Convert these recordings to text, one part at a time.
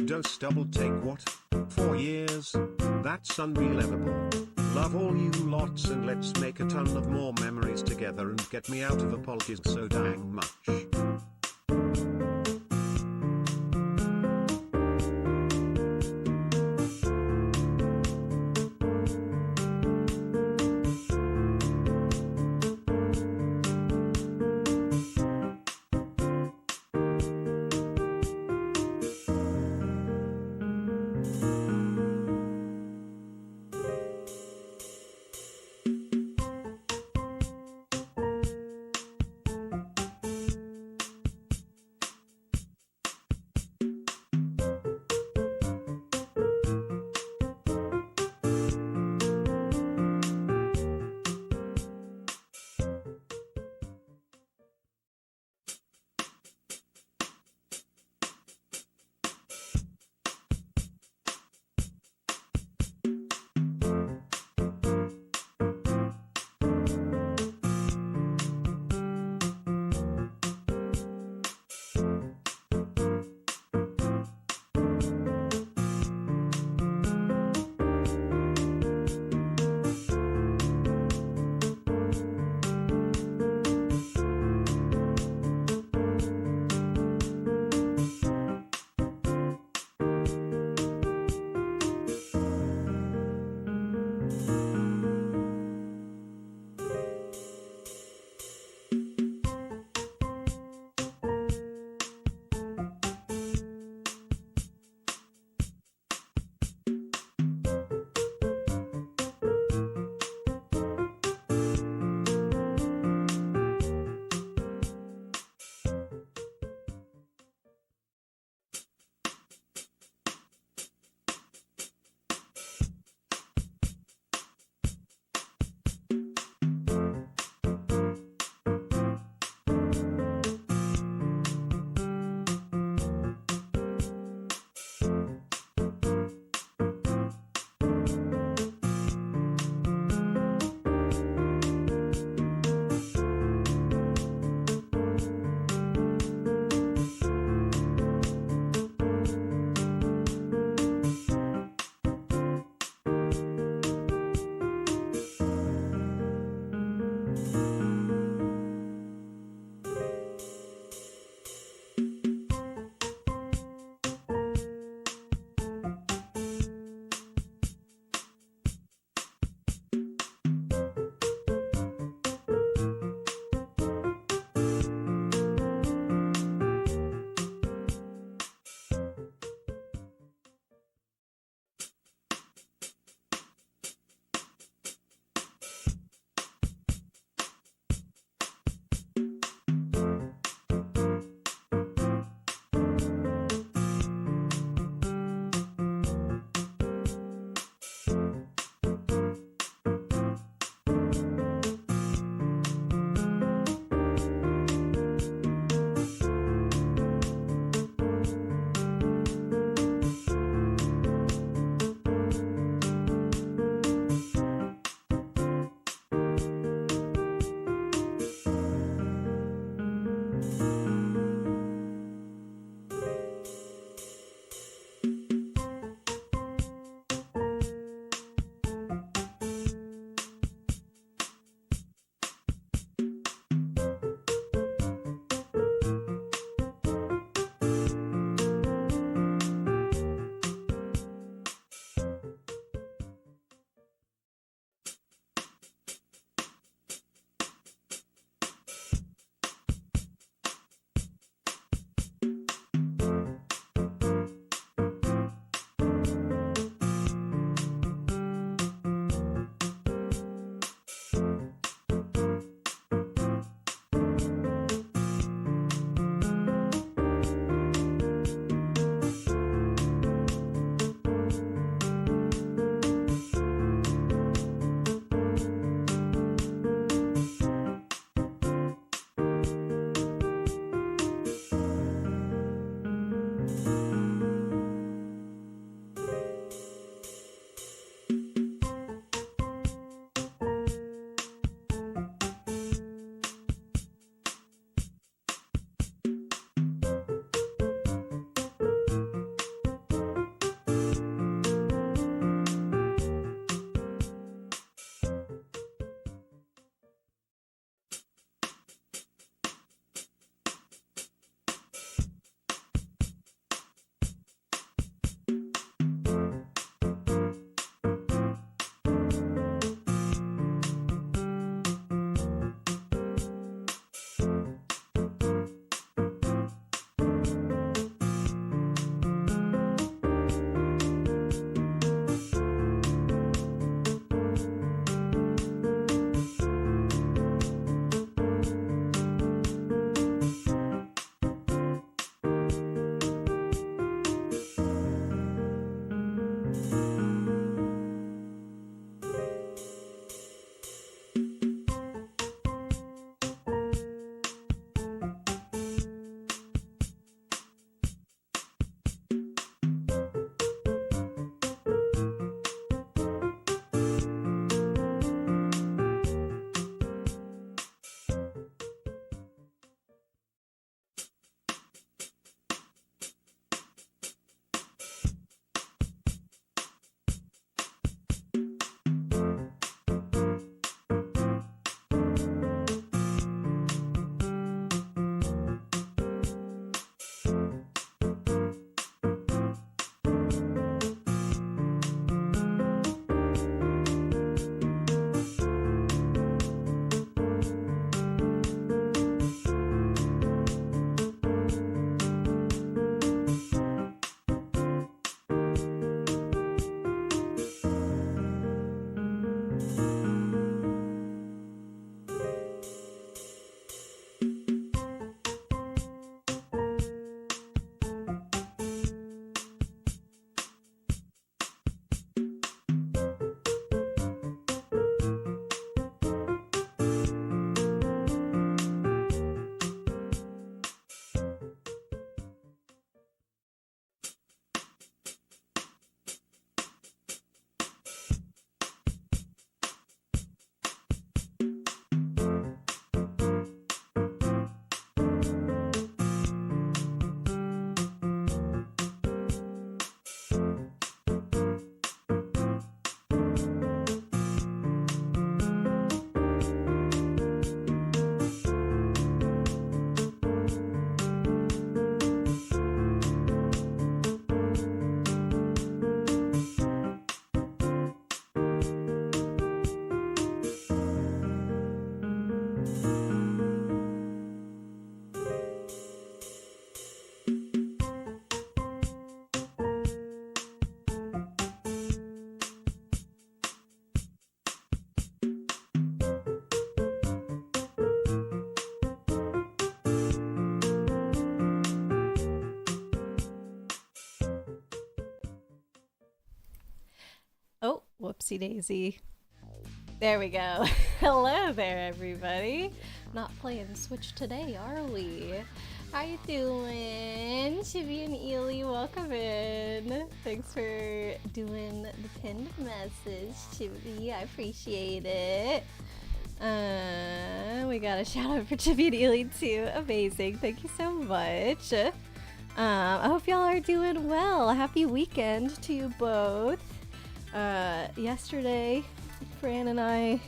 dose double take what? 4 years? That's unbelievable. Love all you lots and let's make a ton of more memories together and get me out of apologies so dang much. Whoopsie daisy. There we go. Hello there, everybody. Not playing Switch today, are we? How you doing? Chibi and Ely, welcome in. Thanks for doing the pinned message, Chibi. I appreciate it. We got a shout out for Chibi and Ely too. Amazing. Thank you so much. I hope y'all are doing well. Happy weekend to you both. Yesterday, Fran and I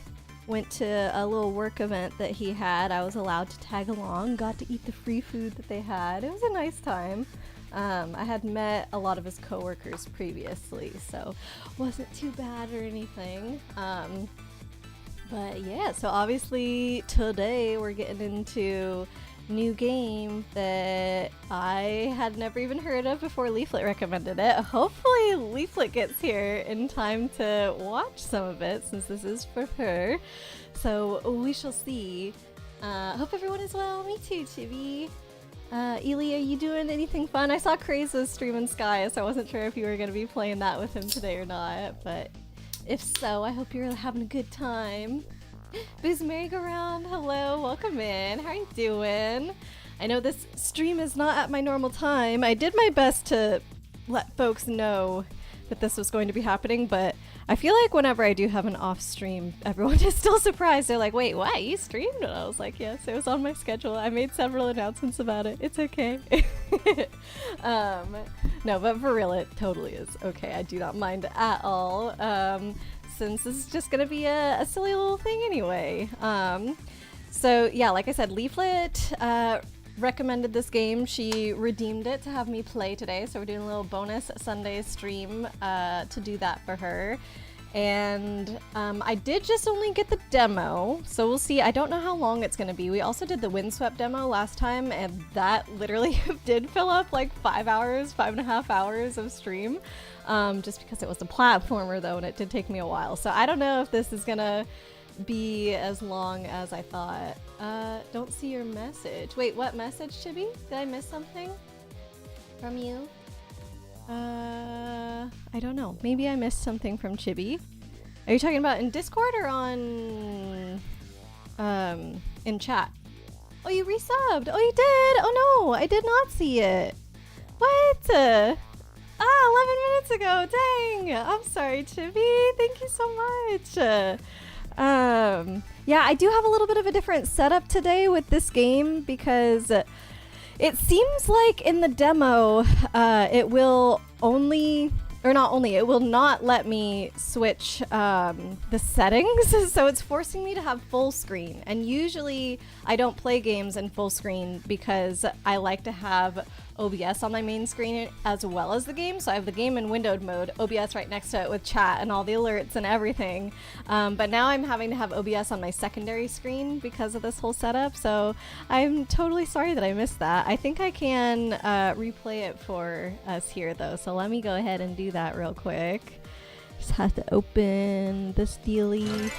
went to a little work event that he had. I was allowed to tag along, got to eat the free food that they had. It was a nice time. I had met a lot of his coworkers previously, so wasn't too bad or anything. But yeah, so obviously today we're getting into new game that I had never even heard of before Leaflet recommended it. Hopefully Leaflet gets here in time to watch some of it, since this is for her. So we shall see. Hope everyone is well. Me too, Chibi. Ely, are you doing anything fun? I saw Craze's stream in Sky, so I wasn't sure if you were going to be playing that with him today or not, but if so, I hope you're having a good time. Booze Merry-Go-Round, hello, welcome in. How are you doing? I know this stream is not at my normal time. I did my best to let folks know that this was going to be happening, but I feel like whenever I do have an off stream, everyone is still surprised. They're like, wait, what? You streamed? And I was like, yes, it was on my schedule. I made several announcements about it. It's okay. No, but for real, it totally is okay. I do not mind at all. Since this is just gonna be a silly little thing anyway. So yeah, like I said, Leaflet recommended this game. She redeemed it to have me play today, so we're doing a little bonus Sunday stream to do that for her. And I did just only get the demo, so we'll see. I don't know how long it's gonna be. We also did the Windswept demo last time, and that literally did fill up like 5.5 hours of stream. Just because it was a platformer though, and it did take me a while. So I don't know if this is gonna be as long as I thought. Don't see your message. Wait, what message, Chibi? Did I miss something from you? I don't know. Maybe I missed something from Chibi. Are you talking about in Discord or on, in chat? Oh, you resubbed. Oh, you did. Oh no, I did not see it. What? 11 minutes ago. Dang. I'm sorry, Chibi. Thank you so much. Yeah, I do have a little bit of a different setup today with this game because it seems like in the demo, it will only, or not only, it will not let me switch the settings. So it's forcing me to have full screen. And usually I don't play games in full screen because I like to have OBS on my main screen as well as the game. So I have the game in windowed mode, OBS right next to it with chat and all the alerts and everything. But now I'm having to have OBS on my secondary screen because of this whole setup. So I'm totally sorry that I missed that. I think I can replay it for us here though. So let me go ahead and do that real quick. Just have to open this dealie.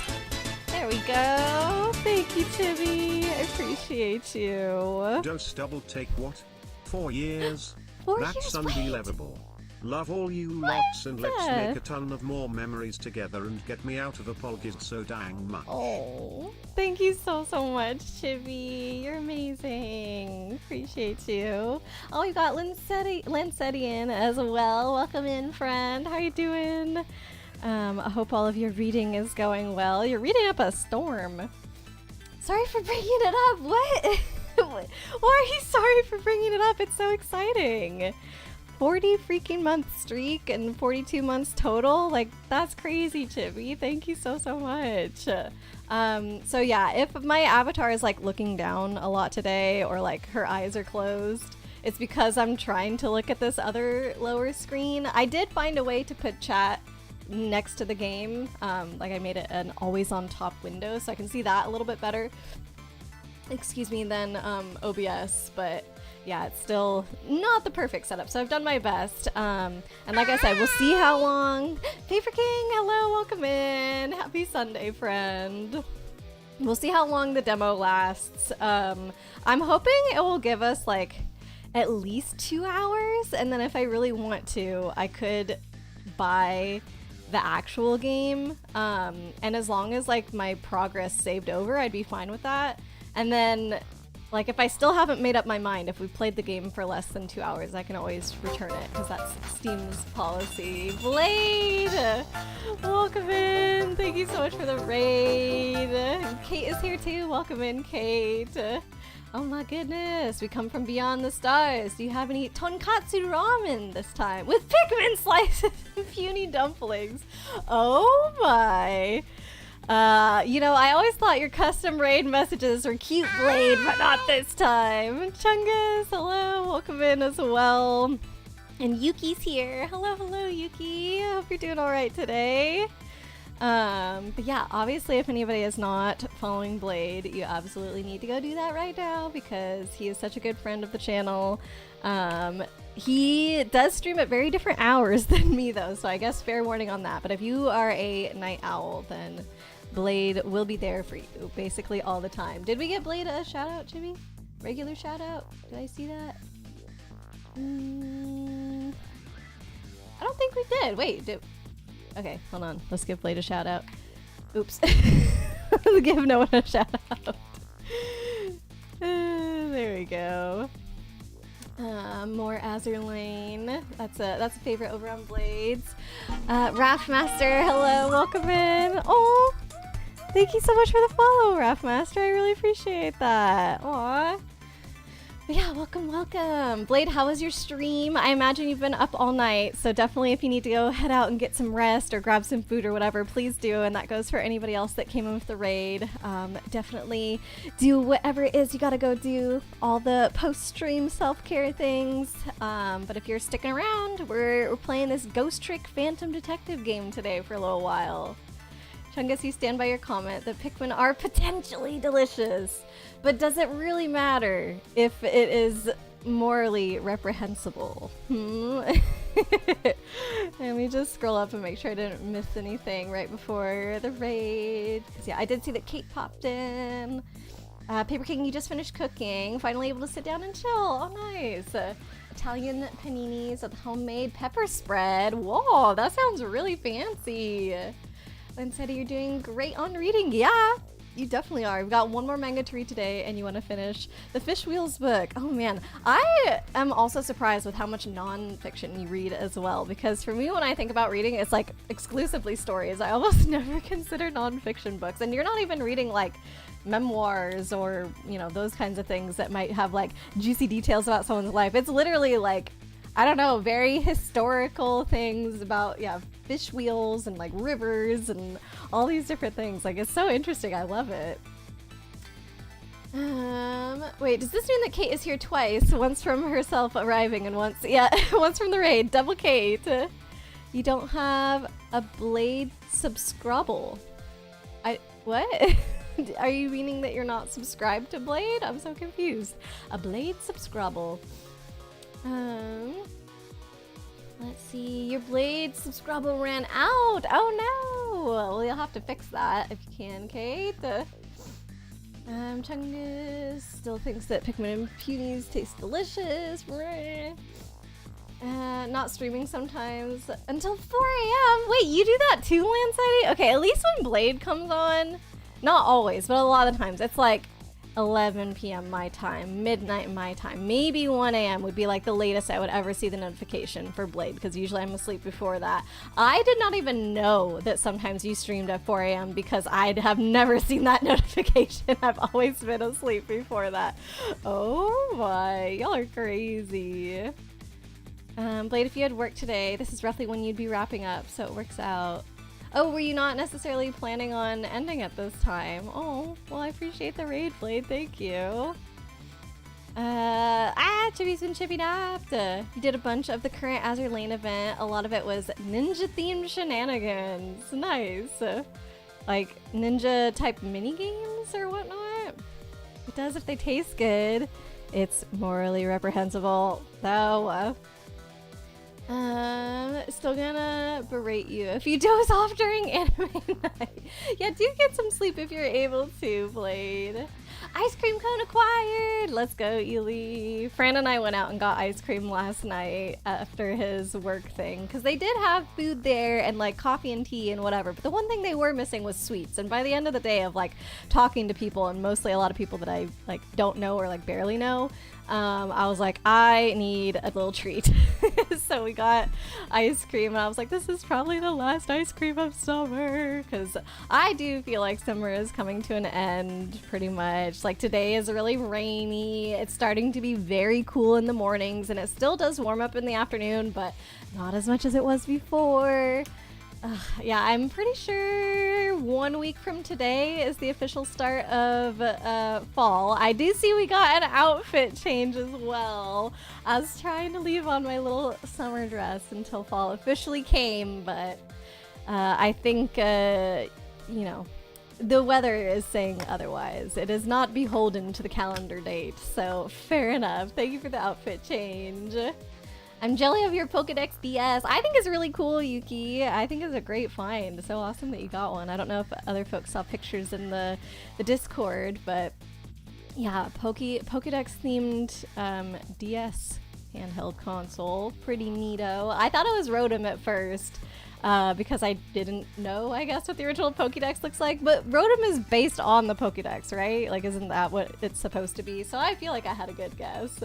There we go. Thank you, Chibi. I appreciate you. Dose double take what? 4 years? 4 That's years, unbelievable. Love all you lots and let's make a ton of more memories together and get me out of apologies so dang much. Oh, thank you so much, Chibi. You're amazing. Appreciate you. Oh, we got Lancetti in as well. Welcome in, friend. How you doing? I hope all of your reading is going well. You're reading up a storm. Sorry for bringing it up. What? Why are you sorry for bringing it up? It's so exciting. 40 freaking month streak and 42 months total. Like, that's crazy, Chibi. Thank you so much. So yeah, if my avatar is like looking down a lot today or like her eyes are closed, it's because I'm trying to look at this other lower screen. I did find a way to put chat next to the game. Like I made it an always on top window so I can see that a little bit better. Excuse me, than OBS, but yeah, it's still not the perfect setup, so I've done my best. And like I said, we'll see how long. Paper King, hello, welcome in. Happy Sunday, friend. We'll see how long the demo lasts. I'm hoping it will give us like at least 2 hours, and then if I really want to, I could buy the actual game. And as long as like my progress saved over, I'd be fine with that. And then like if I still haven't made up my mind, if we played the game for less than 2 hours, I can always return it because that's Steam's policy. Blade, welcome in. Thank you so much for the raid. Kate is here too. Welcome in, Kate. Oh my goodness, we come from beyond the stars. Do you have any tonkatsu ramen this time? With Pikmin slices and puny dumplings. Oh my. You know, I always thought your custom raid messages were cute, Blade, but not this time. Chungus, hello, welcome in as well. And Yuki's here. Hello, hello, Yuki. I hope you're doing all right today. But yeah, obviously if anybody is not following Blade, you absolutely need to go do that right now because he is such a good friend of the channel. He does stream at very different hours than me though, so I guess fair warning on that. But if you are a night owl, then Blade will be there for you basically all the time. Did we get Blade a shout out, Jimmy? Regular shout out? Did I see that? I don't think we did. Wait, okay, hold on. Let's give Blade a shout out. Oops. Give no one a shout out. There we go. More Azure Lane. That's a favorite over on Blades. Raftmaster, hello, welcome in. Oh, thank you so much for the follow, Raftmaster. I really appreciate that. Aw. But yeah, welcome. Blade, how was your stream? I imagine you've been up all night, so definitely if you need to go head out and get some rest or grab some food or whatever, please do. And that goes for anybody else that came in with the raid. Definitely do whatever it is you gotta go do, all the post-stream self-care things. But if you're sticking around, we're playing this Ghost Trick Phantom Detective game today for a little while. Chungus, you stand by your comment that Pikmin are potentially delicious, but does it really matter if it is morally reprehensible? Let me just scroll up and make sure I didn't miss anything right before the raid. 'Cause yeah, I did see that Kate popped in. Paper King, you just finished cooking. Finally able to sit down and chill. Oh, nice. Italian paninis with homemade pepper spread. Whoa, that sounds really fancy. Lynn said you're doing great on reading. Yeah, you definitely are. We've got one more manga to read today and you want to finish the Fish Wheels book. Oh man, I am also surprised with how much non-fiction you read as well, because for me when I think about reading, it's like exclusively stories. I almost never consider non-fiction books, and you're not even reading like memoirs or, you know, those kinds of things that might have like juicy details about someone's life. It's literally like, I don't know, very historical things about, yeah, fish wheels and like rivers and all these different things. Like, it's so interesting. I love it. Wait, does this mean that Kate is here twice? Once from herself arriving and once, yeah, once from the raid. Double Kate. You don't have a Blade subscribe. What? Are you meaning that you're not subscribed to Blade? I'm so confused. A Blade subscribe. Let's see, your Blade subscribe ran out. Oh no! Well, you'll have to fix that if you can, Kate. Chungus still thinks that Pikmin and Punies taste delicious. Not streaming sometimes until 4 a.m. Wait, you do that too, Landsighty? Okay, at least when Blade comes on, not always, but a lot of times, it's like 11 p.m. my time, midnight my time, maybe 1 a.m. would be like the latest I would ever see the notification for Blade, because usually I'm asleep before that. I did not even know that sometimes you streamed at 4 a.m. because I have never seen that notification. I've always been asleep before that. Oh my, y'all are crazy. Blade, if you had work today, this is roughly when you'd be wrapping up, so it works out. Oh, were you not necessarily planning on ending at this time? Oh, well, I appreciate the raid, Blade. Thank you. Chibi's been chippy napped. You did a bunch of the current Azure Lane event. A lot of it was ninja-themed shenanigans. Nice. Like ninja-type mini-games or whatnot. It does if they taste good. It's morally reprehensible, though. Still gonna berate you if you doze off during anime night. Yeah, do get some sleep if you're able to, Blade. Ice cream cone acquired! Let's go, Ely. Fran and I went out and got ice cream last night after his work thing, because they did have food there and like coffee and tea and whatever, but the one thing they were missing was sweets. And by the end of the day of like talking to people, and mostly a lot of people that I like don't know or like barely know, I was like, I need a little treat. So we got ice cream, and I was like, this is probably the last ice cream of summer, because I do feel like summer is coming to an end pretty much. Like today is really rainy. It's starting to be very cool in the mornings, and it still does warm up in the afternoon, but not as much as it was before. Yeah, I'm pretty sure 1 week from today is the official start of fall. I do see we got an outfit change as well. I was trying to leave on my little summer dress until fall officially came, but I think, you know, the weather is saying otherwise. It is not beholden to the calendar date, so fair enough. Thank you for the outfit change. I'm jelly of your Pokedex DS. I think it's really cool, Yuki. I think it's a great find. So awesome that you got one. I don't know if other folks saw pictures in the Discord, but yeah, Pokedex themed DS handheld console. Pretty neato. I thought it was Rotom at first because I didn't know, I guess, what the original Pokedex looks like. But Rotom is based on the Pokedex, right? Like, isn't that what it's supposed to be? So I feel like I had a good guess.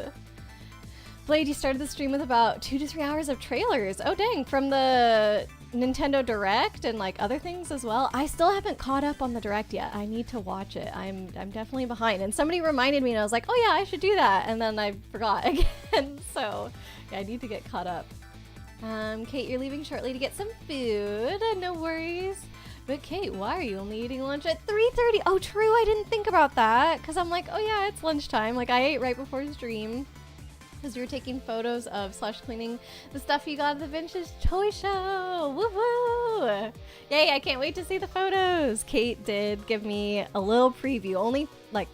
Blade, you started the stream with about 2 to 3 hours of trailers. Oh dang, from the Nintendo Direct and like other things as well. I still haven't caught up on the Direct yet. I need to watch it. I'm definitely behind. And somebody reminded me and I was like, oh yeah, I should do that. And then I forgot again. So yeah, I need to get caught up. Kate, you're leaving shortly to get some food. No worries. But Kate, why are you only eating lunch at 3:30? Oh true, I didn't think about that. Cause I'm like, oh yeah, it's lunchtime. Like I ate right before stream. Because we were taking photos of / cleaning the stuff you got at the Vintage Toy Show. Woohoo! Yay, I can't wait to see the photos. Kate did give me a little preview, only like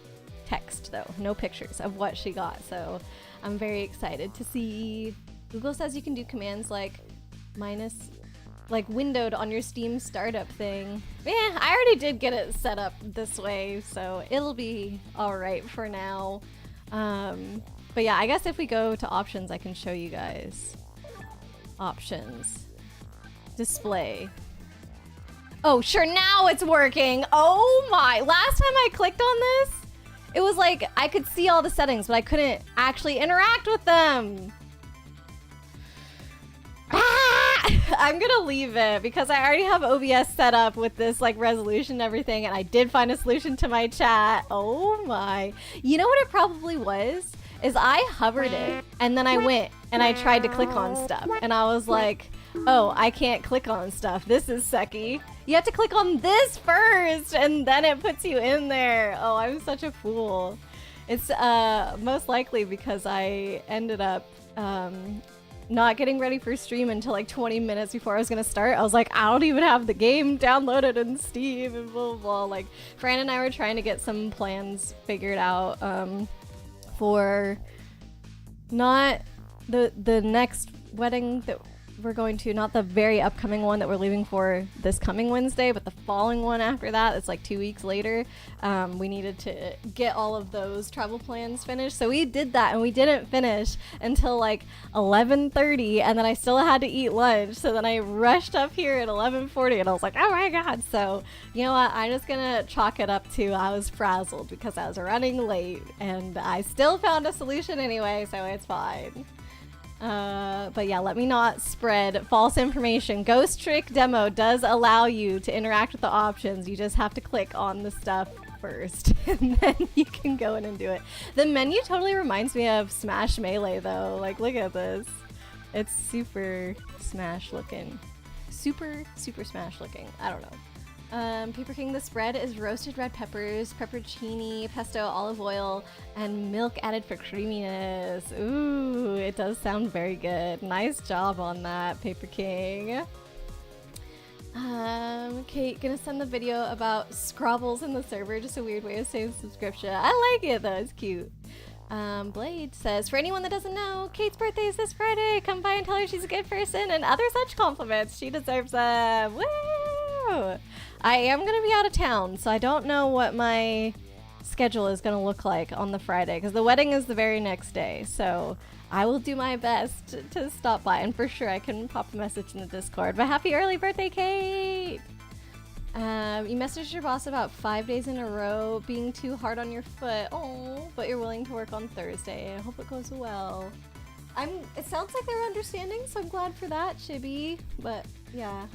text though, no pictures of what she got. So I'm very excited to see. Google says you can do commands like minus, like windowed on your Steam startup thing. Yeah, I already did get it set up this way, so it'll be all right for now. But yeah, I guess if we go to options, I can show you guys. Options. Display. Oh, sure, now it's working. Oh my. Last time I clicked on this, it was like I could see all the settings, but I couldn't actually interact with them. I'm gonna leave it because I already have OBS set up with this like resolution and everything, and I did find a solution to my chat. Oh my. You know what it probably was? Is I hovered it and then I went and I tried to click on stuff and I was like, oh, I can't click on stuff. This is sucky. You have to click on this first and then it puts you in there. Oh, I'm such a fool. It's most likely because I ended up not getting ready for stream until like 20 minutes before I was gonna start. I was like, I don't even have the game downloaded in Steam and blah, blah, blah. Like, Fran and I were trying to get some plans figured out for not the next wedding that we're going to, not the very upcoming one that we're leaving for this coming Wednesday, but the following one after that. It's like 2 weeks later. We needed to get all of those travel plans finished, so we did that and we didn't finish until like 11:30, and then I still had to eat lunch, so then I rushed up here at 11:40 and I was like, oh my god. So you know what, I'm just gonna chalk it up to I was frazzled because I was running late, and I still found a solution anyway, so it's fine. But yeah, let me not spread false information. Ghost Trick Demo does allow you to interact with the options. You just have to click on the stuff first and then you can go in and do it. The menu totally reminds me of Smash Melee though. Like, look at this. It's super Smash looking. Super Smash looking. I don't know. Paper King, the spread is roasted red peppers, peppercini, pesto, olive oil, and milk added for creaminess. Ooh, it does sound very good. Nice job on that, Paper King. Kate, gonna send the video about Scrobbles in the server, just a weird way of saying subscription. I like it though, it's cute. Blade says, for anyone that doesn't know, Kate's birthday is this Friday. Come by and tell her she's a good person and other such compliments. She deserves them. Woo! I am going to be out of town, so I don't know what my schedule is going to look like on the Friday, because the wedding is the very next day. So I will do my best to stop by, and for sure I can pop a message in the Discord. But happy early birthday, Kate! You messaged your boss about 5 days in a row being too hard on your foot. Oh, but you're willing to work on Thursday. I hope it goes well. It sounds like they're understanding, so I'm glad for that, Chibi. But yeah,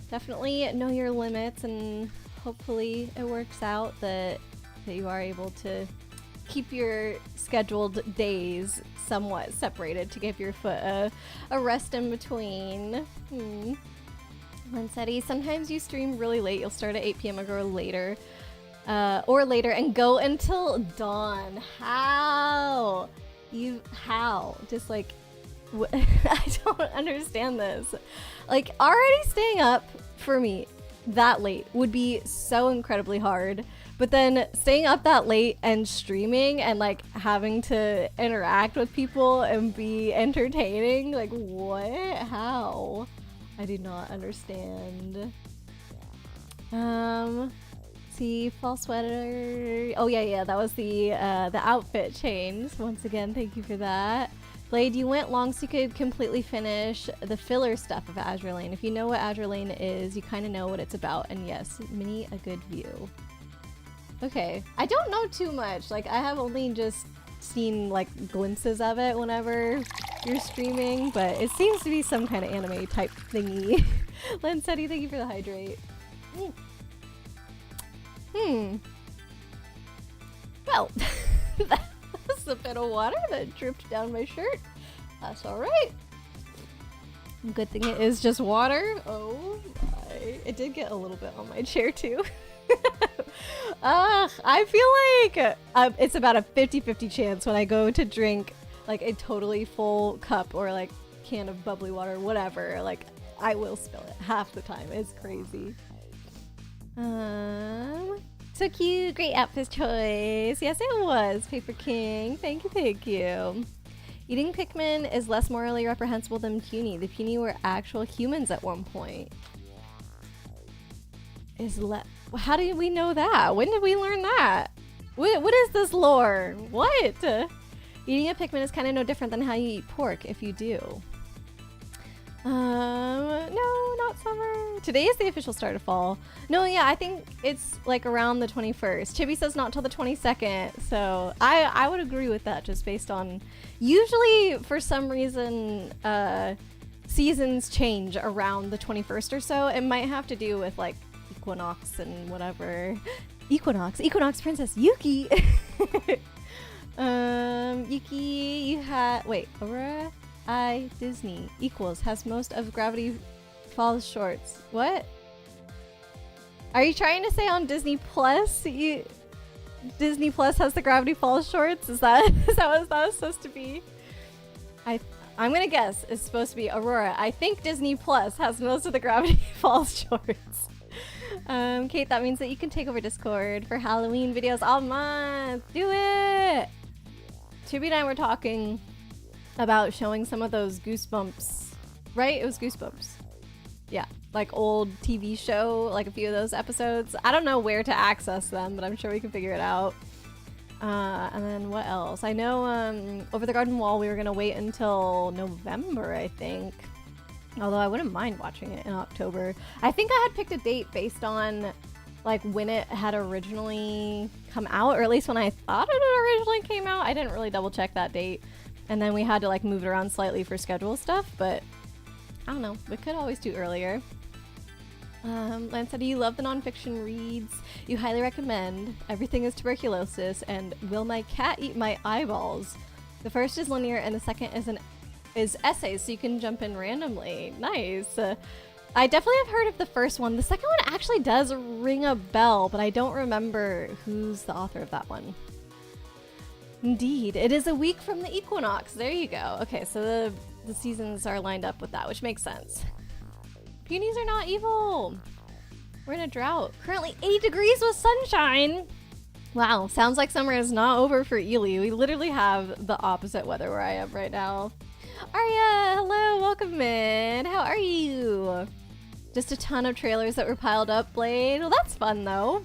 definitely know your limits, and hopefully it works out that you are able to keep your scheduled days somewhat separated to give your foot a rest in between. Lancetti, sometimes you stream really late. You'll start at 8 p.m. or later, and go until dawn. How? Just like, I don't understand this. Like, already staying up for me that late would be so incredibly hard. But then staying up that late and streaming and like having to interact with people and be entertaining, like what? How? I do not understand. See, fall sweater. Oh yeah, that was the outfit change. Once again, thank you for that. Blade, you went long so you could completely finish the filler stuff of Azure Lane. If you know what Azure Lane is, you kind of know what it's about. And yes, mini a good view. Okay, I don't know too much. Like, I have only just seen like glimpses of it whenever you're streaming, but it seems to be some kind of anime type thingy. Lancetti, thank you for the hydrate. Well, that was a bit of water that dripped down my shirt. That's alright. Good thing it is just water. Oh my. It did get a little bit on my chair too. I feel like it's about a 50-50 chance when I go to drink like a totally full cup or like can of bubbly water, whatever, like I will spill it half the time. It's crazy. So cute. Great outfit choice. Yes, it was. Paper King. Thank you. Eating Pikmin is less morally reprehensible than puny. The puny were actual humans at one point. How do we know that? When did we learn that? What is this lore? What? Eating a Pikmin is kind of no different than how you eat pork, if you do. No, not summer. Today is the official start of fall. No, yeah, I think it's like around the 21st. Chibi says not till the 22nd, so I would agree with that just based on... Usually, for some reason, seasons change around the 21st or so. It might have to do with like equinox and whatever. Equinox Princess Yuki. Yuki, you had... Wait, Aurora? Disney equals has most of Gravity Falls shorts. What? Are you trying to say on Disney Plus? Disney Plus has the Gravity Falls shorts? Is that what that was supposed to be? I'm gonna guess it's supposed to be Aurora. I think Disney Plus has most of the Gravity Falls shorts. Kate, that means that you can take over Discord for Halloween videos all month. Do it! Chibi and I were talking about showing some of those Goosebumps, right? It was Goosebumps. Yeah, like old TV show, like a few of those episodes. I don't know where to access them, but I'm sure we can figure it out. And then what else? I know Over the Garden Wall we were gonna wait until November, I think. Although I wouldn't mind watching it in October. I think I had picked a date based on like when it had originally come out, or at least when I thought it originally came out. I didn't really double check that date. And then we had to like move it around slightly for schedule stuff, but I don't know. We could always do earlier. Lance said, you love the nonfiction reads. You highly recommend Everything is Tuberculosis and Will My Cat Eat My Eyeballs? The first is linear and the second is essays, so you can jump in randomly. Nice. I definitely have heard of the first one. The second one actually does ring a bell, but I don't remember who's the author of that one. Indeed. It is a week from the equinox. There you go. Okay, so the seasons are lined up with that, which makes sense. Peonies are not evil. We're in a drought. Currently 8 degrees with sunshine. Wow, sounds like summer is not over for Ely. We literally have the opposite weather where I am right now. Arya, hello, welcome in. How are you? Just a ton of trailers that were piled up, Blade. Well, that's fun though.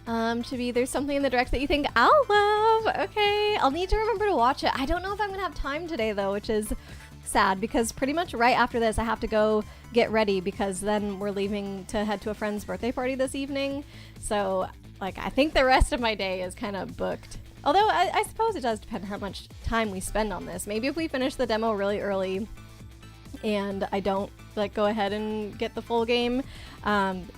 Chibi, there's something in the direct that you think I'll love. Okay, I'll need to remember to watch it. I don't know if I'm gonna have time today though, which is sad because pretty much right after this I have to go get ready because then we're leaving to head to a friend's birthday party this evening. So like I think the rest of my day is kind of booked. Although I suppose it does depend how much time we spend on this. Maybe if we finish the demo really early and I don't like go ahead and get the full game,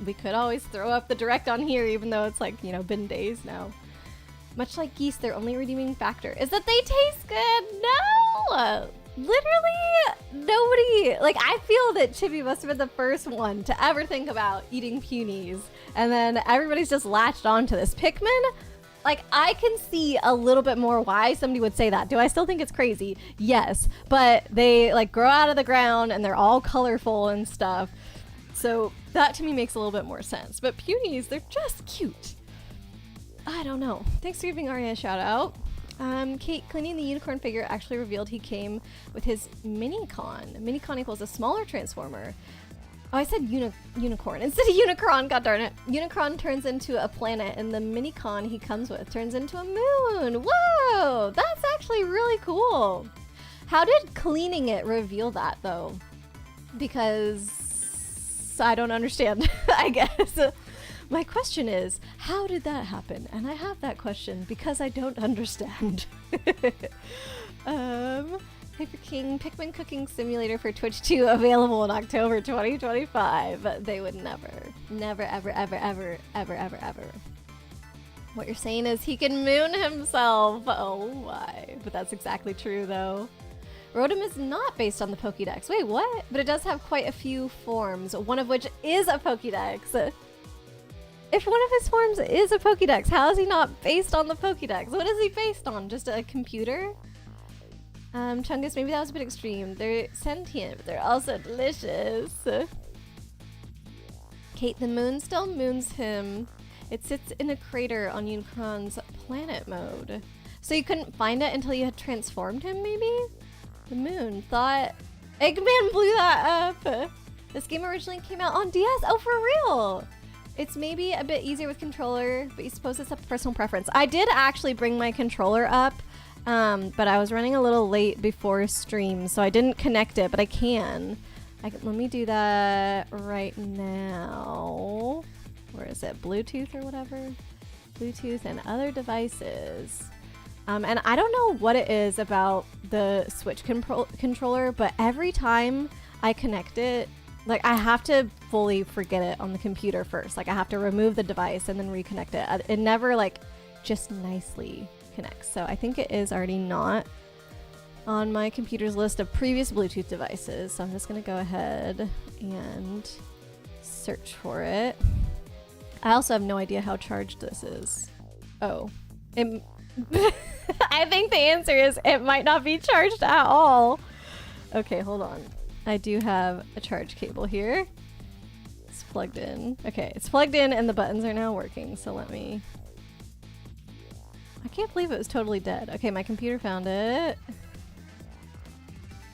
we could always throw up the direct on here even though it's like, you know, been days now. Much like geese, their only redeeming factor is that they taste good. No! Literally nobody, like I feel that Chibi must have been the first one to ever think about eating punies and then everybody's just latched onto this. Pikmin, like I can see a little bit more why somebody would say that. Do I still think it's crazy? Yes, but they like grow out of the ground and they're all colorful and stuff. So that to me makes a little bit more sense. But punies, they're just cute. I don't know. Thanks for giving Arya a shout out. Kate, cleaning the unicorn figure actually revealed he came with his Minicon. Minicon equals a smaller transformer. Oh, I said unicorn instead of Unicron, god darn it. Unicron turns into a planet and the Minicon he comes with turns into a moon. Whoa, that's actually really cool. How did cleaning it reveal that though? Because I don't understand, I guess. My question is, how did that happen? And I have that question because I don't understand. Paper King, Pikmin Cooking Simulator for Twitch 2 available in October 2025. They would never, ever. What you're saying is he can moon himself. Oh, why? But that's exactly true, though. Rotom is not based on the Pokédex. Wait, what? But it does have quite a few forms, one of which is a Pokédex. If one of his forms is a Pokédex, how is he not based on the Pokédex? What is he based on? Just a computer? Chungus, maybe that was a bit extreme. They're sentient, but they're also delicious. Kate, the moon still moons him. It sits in a crater on Unicron's planet mode. So you couldn't find it until you had transformed him, maybe? The moon thought... Eggman blew that up! This game originally came out on DS. Oh, for real! It's maybe a bit easier with controller, but you suppose it's a personal preference. I did actually bring my controller up, but I was running a little late before stream, so I didn't connect it, but I can. Let me do that right now. Where is it? Bluetooth or whatever? Bluetooth and other devices. And I don't know what it is about the Switch controller, but every time I connect it, like I have to fully forget it on the computer first. Like I have to remove the device and then reconnect it. It never like just nicely connects. So I think it is already not on my computer's list of previous Bluetooth devices. So I'm just gonna go ahead and search for it. I also have no idea how charged this is. Oh, I think the answer is it might not be charged at all. Okay, hold on. I do have a charge cable here. It's plugged in. Okay, it's plugged in and the buttons are now working, so let me... I can't believe it was totally dead. Okay, my computer found it.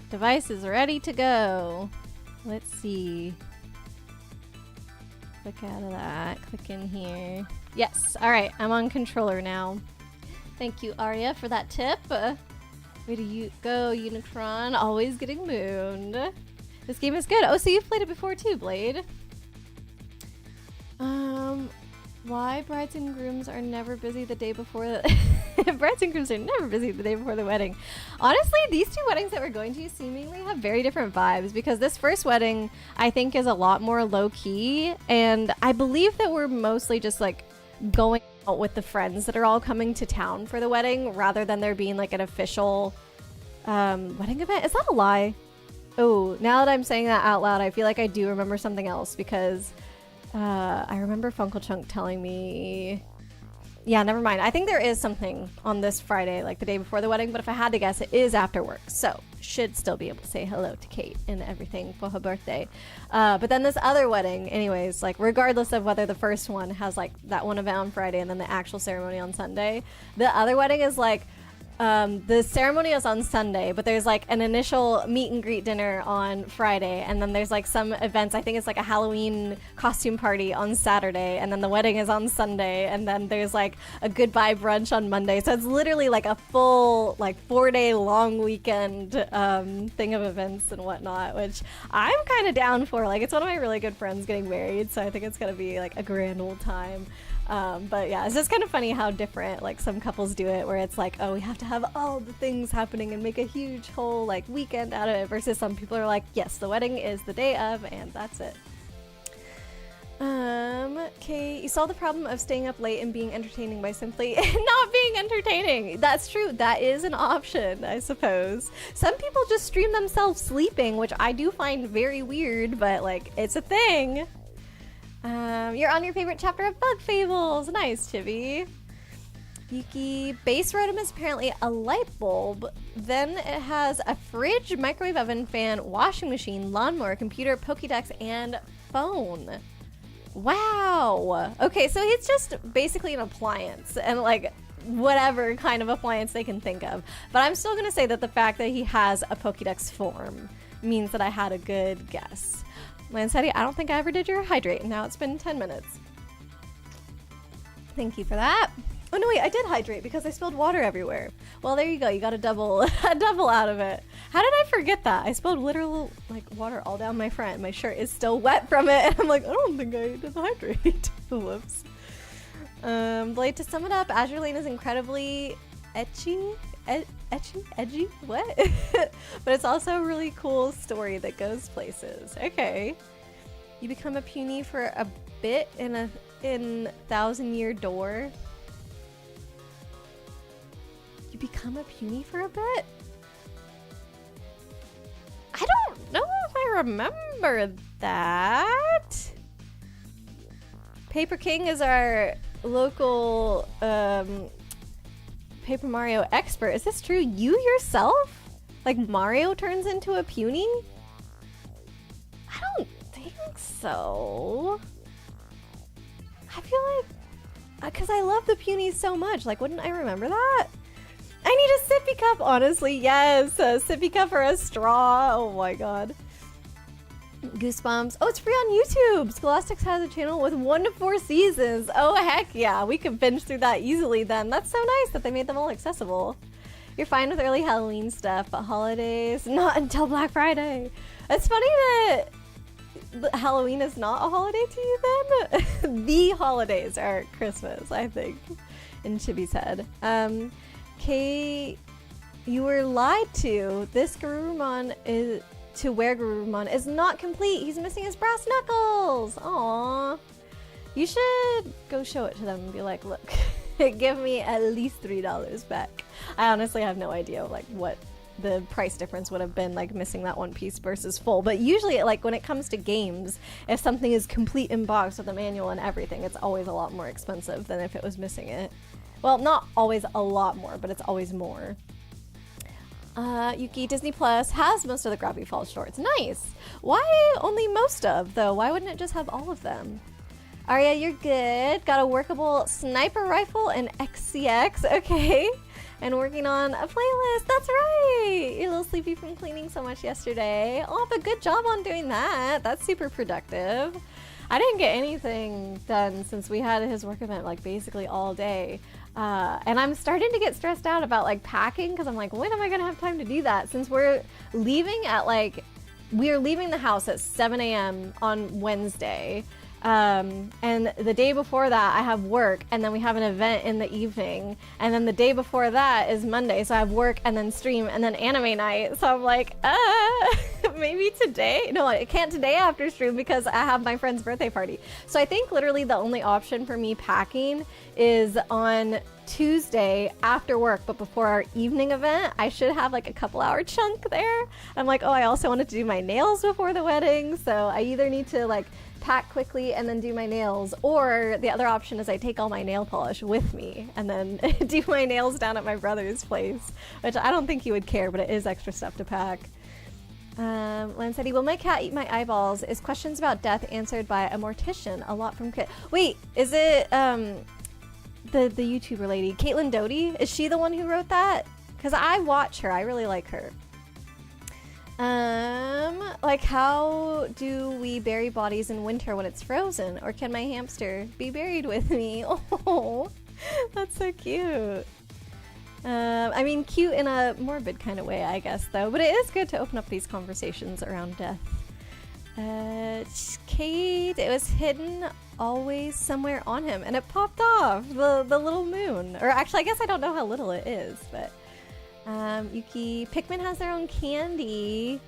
Device is ready to go. Let's see. Click out of that. Click in here. Yes, alright, I'm on controller now. Thank you, Arya, for that tip. Way to go, Unicron. Always getting mooned. This game is good. Oh, so you've played it before too, Blade. Why brides and grooms are never busy the day before the... Brides and grooms are never busy the day before the wedding. Honestly, these two weddings that we're going to seemingly have very different vibes because this first wedding, I think, is a lot more low-key. And I believe that we're mostly just, like, going out with the friends that are all coming to town for the wedding rather than there being, like, an official wedding event. Is that a lie? Oh, now that I'm saying that out loud, I feel like I do remember something else because I remember Funkle Chunk telling me Yeah, never mind. I think there is something on this Friday, like the day before the wedding, but if I had to guess, it is after work. So, should still be able to say hello to Kate and everything for her birthday. But then this other wedding, anyways, like regardless of whether the first one has like that one event on Friday and then the actual ceremony on Sunday, the other wedding is like, the ceremony is on Sunday, but there's like an initial meet and greet dinner on Friday, and then there's like some events. I think it's like a Halloween costume party on Saturday, and then the wedding is on Sunday, and then there's like a goodbye brunch on Monday. So it's literally like a full like 4-day long weekend thing of events and whatnot, which I'm kind of down for. Like, it's one of my really good friends getting married, so I think it's gonna be like a grand old time. But yeah, it's just kind of funny how different like some couples do it, where it's like, oh, we have to have all the things happening and make a huge whole like weekend out of it, versus some people are like, yes, the wedding is the day of and that's it. Okay, you saw the problem of staying up late and being entertaining by simply not being entertaining. That's true. That is an option, I suppose. Some people just stream themselves sleeping, which I do find very weird, but like, it's a thing. You're on your favorite chapter of Bug Fables. Nice, Chibi. Yuki, base rotom is apparently a light bulb. Then it has a fridge, microwave oven, fan, washing machine, lawnmower, computer, Pokédex, and phone. Wow. Okay, so it's just basically an appliance, and like whatever kind of appliance they can think of. But I'm still gonna say that the fact that he has a Pokédex form means that I had a good guess. Lancetti, I don't think I ever did your hydrate. Now it's been 10 minutes. Thank you for that. Oh no, wait, I did hydrate because I spilled water everywhere. Well, there you go. You got a double out of it. How did I forget that? I spilled literal like water all down my front. My shirt is still wet from it, and I'm like, I don't think I did the hydrate. Whoops. Blade, to sum it up, Azure Lane is incredibly edgy, what? But it's also a really cool story that goes places. Okay. You become a puny for a bit in 1,000-year door. You become a puny for a bit? I don't know if I remember that. Paper King is our local Paper Mario expert. Is this true? You yourself? Like Mario turns into a puny? I don't think so. I feel like, because I love the punies so much, like wouldn't I remember that? I need a sippy cup, honestly. Yes, a sippy cup or a straw. Oh my god. Goosebumps. Oh, it's free on YouTube. Scholastics has a channel with 1 to 4 seasons. Oh, heck yeah. We could binge through that easily then. That's so nice that they made them all accessible. You're fine with early Halloween stuff, but holidays, not until Black Friday. It's funny that Halloween is not a holiday to you then. The holidays are Christmas, I think, in Chibi's head. Kate, you were lied to. This Garurumon is... to where Garurumon is not complete. He's missing his brass knuckles. Aww. You should go show it to them and be like, look, give me at least $3 back. I honestly have no idea like what the price difference would have been, like missing that one piece versus full. But usually, like when it comes to games, if something is complete in box with a manual and everything, it's always a lot more expensive than if it was missing it. Well, not always a lot more, but it's always more. Yuki, Disney Plus has most of the Gravity Falls shorts. Nice. Why only most of, though? Why wouldn't it just have all of them? Arya, you're good. Got a workable sniper rifle and XCX. Okay. And working on a playlist. That's right. You're a little sleepy from cleaning so much yesterday. Oh, but good job on doing that. That's super productive. I didn't get anything done since we had his work event like basically all day. And I'm starting to get stressed out about like packing because I'm like, when am I gonna have time to do that? Since we're leaving at like, we're leaving the house at 7 a.m. on Wednesday. And the day before that I have work, and then we have an event in the evening, and then the day before that is Monday, so I have work and then stream and then anime night. So I'm like, maybe today? No, I can't today after stream because I have my friend's birthday party. So I think literally the only option for me packing is on Tuesday after work, but before our evening event. I should have like a couple hour chunk there. I'm like, oh, I also wanted to do my nails before the wedding, so I either need to like pack quickly and then do my nails, or the other option is I take all my nail polish with me and then do my nails down at my brother's place, which I don't think he would care, but it is extra stuff to pack. Len said, will my cat eat my eyeballs? Is questions about death answered by a mortician? A lot from Kit. Wait, is it the YouTuber lady, Caitlin Doty? Is she the one who wrote that? Because I watch her. I really like her. Like, how do we bury bodies in winter when it's frozen? Or can my hamster be buried with me? Oh, that's so cute. I mean, cute in a morbid kind of way, I guess, though. But it is good to open up these conversations around death. Kate, it was hidden always somewhere on him, and it popped off, the little moon. Or actually, I guess I don't know how little it is, but... Yuki, Pikmin has their own candy.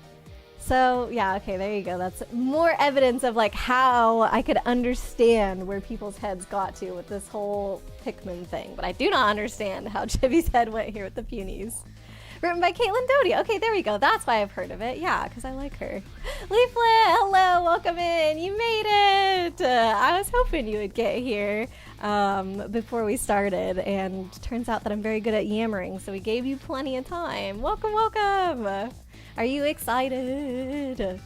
So, yeah, okay, there you go. That's more evidence of, like, how I could understand where people's heads got to with this whole Pikmin thing. But I do not understand how Chibi's head went here with the Punies. Written by Caitlin Doty. Okay, there we go. That's why I've heard of it. Yeah, because I like her. Leaflet, hello, welcome in. You made it. I was hoping you would get here before we started, and turns out that I'm very good at yammering, so we gave you plenty of time. Welcome, welcome. Are you excited?